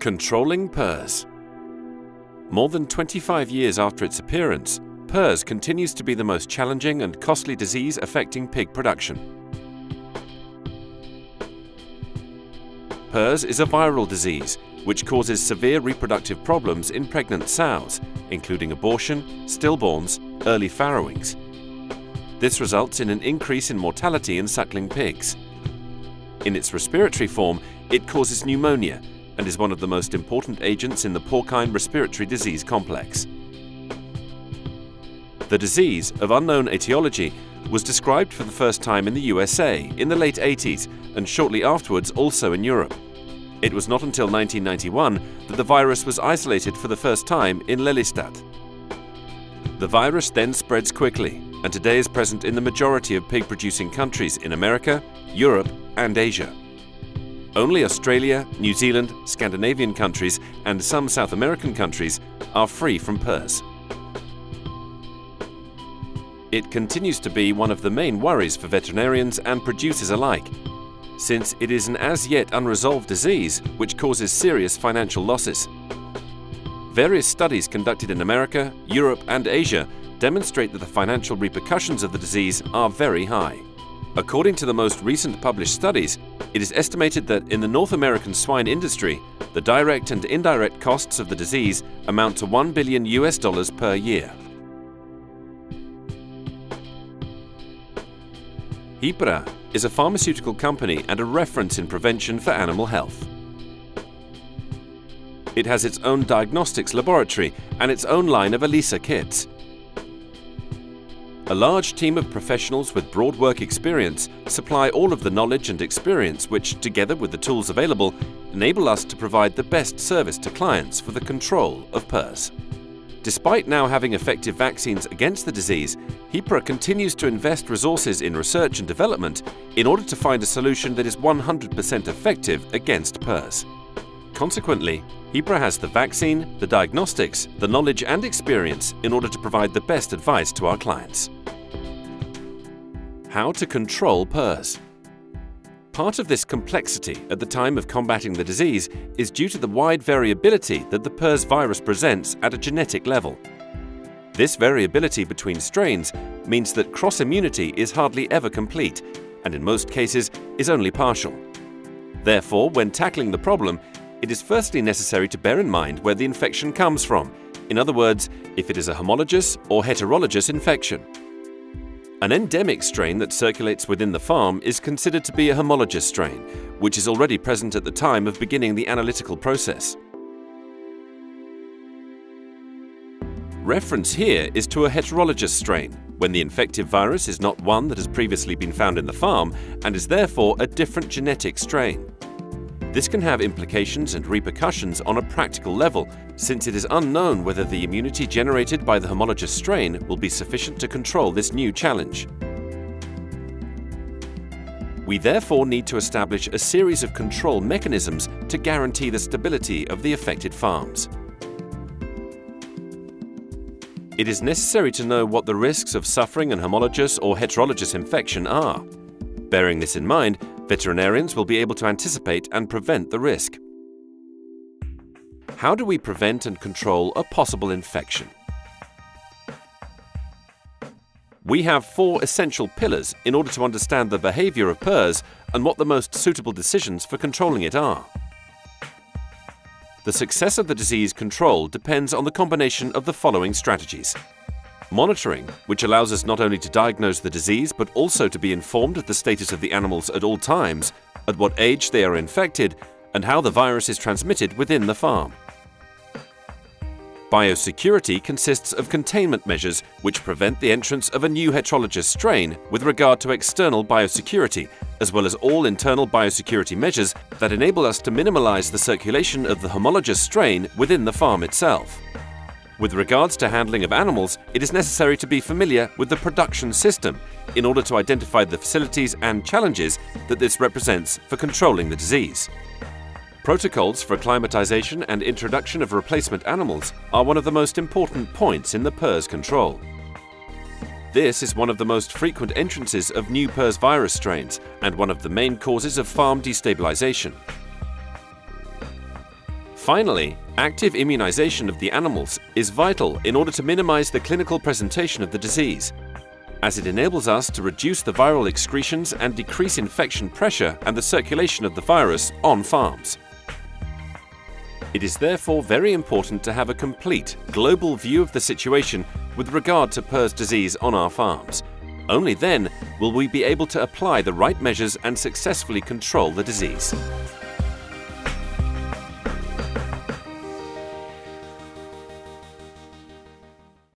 Controlling PRRS. More than 25 years after its appearance, PRRS continues to be the most challenging and costly disease affecting pig production. PRRS is a viral disease which causes severe reproductive problems in pregnant sows, including abortion, stillborns, early farrowings. This results in an increase in mortality in suckling pigs. In its respiratory form, it causes pneumonia and is one of the most important agents in the porcine respiratory disease complex. The disease, of unknown etiology, was described for the first time in the USA in the late 80s and shortly afterwards also in Europe. It was not until 1991 that the virus was isolated for the first time in Lelystad. The virus then spreads quickly and today is present in the majority of pig-producing countries in America, Europe and Asia. Only Australia, New Zealand, Scandinavian countries and some South American countries are free from PRRS. It continues to be one of the main worries for veterinarians and producers alike, since it is an as yet unresolved disease which causes serious financial losses. Various studies conducted in America, Europe and Asia demonstrate that the financial repercussions of the disease are very high. According to the most recent published studies, it is estimated that in the North American swine industry, the direct and indirect costs of the disease amount to $1 billion per year. HIPRA is a pharmaceutical company and a reference in prevention for animal health. It has its own diagnostics laboratory and its own line of ELISA kits. A large team of professionals with broad work experience supply all of the knowledge and experience which, together with the tools available, enable us to provide the best service to clients for the control of PRRS. Despite now having effective vaccines against the disease, HIPRA continues to invest resources in research and development in order to find a solution that is 100% effective against PRRS. Consequently, HIPRA has the vaccine, the diagnostics, the knowledge and experience in order to provide the best advice to our clients. How to control PRRS. Part of this complexity at the time of combating the disease is due to the wide variability that the PRRS virus presents at a genetic level. This variability between strains means that cross-immunity is hardly ever complete and in most cases is only partial. Therefore, when tackling the problem, it is firstly necessary to bear in mind where the infection comes from, in other words, if it is a homologous or heterologous infection. An endemic strain that circulates within the farm is considered to be a homologous strain, which is already present at the time of beginning the analytical process. Reference here is to a heterologous strain, when the infective virus is not one that has previously been found in the farm and is therefore a different genetic strain. This can have implications and repercussions on a practical level, since it is unknown whether the immunity generated by the homologous strain will be sufficient to control this new challenge. We therefore need to establish a series of control mechanisms to guarantee the stability of the affected farms. It is necessary to know what the risks of suffering an homologous or heterologous infection are. Bearing this in mind, veterinarians will be able to anticipate and prevent the risk. How do we prevent and control a possible infection? We have 4 essential pillars in order to understand the behavior of PRRS and what the most suitable decisions for controlling it are. The success of the disease control depends on the combination of the following strategies. Monitoring, which allows us not only to diagnose the disease but also to be informed of the status of the animals at all times, at what age they are infected, and how the virus is transmitted within the farm. Biosecurity consists of containment measures which prevent the entrance of a new heterologous strain with regard to external biosecurity, as well as all internal biosecurity measures that enable us to minimize the circulation of the homologous strain within the farm itself. With regards to handling of animals, it is necessary to be familiar with the production system in order to identify the facilities and challenges that this represents for controlling the disease. Protocols for acclimatization and introduction of replacement animals are one of the most important points in the PRRS control. This is one of the most frequent entrances of new PRRS virus strains and one of the main causes of farm destabilization. Finally, active immunization of the animals is vital in order to minimize the clinical presentation of the disease, as it enables us to reduce the viral excretions and decrease infection pressure and the circulation of the virus on farms. It is therefore very important to have a complete, global view of the situation with regard to PRRS disease on our farms. Only then will we be able to apply the right measures and successfully control the disease.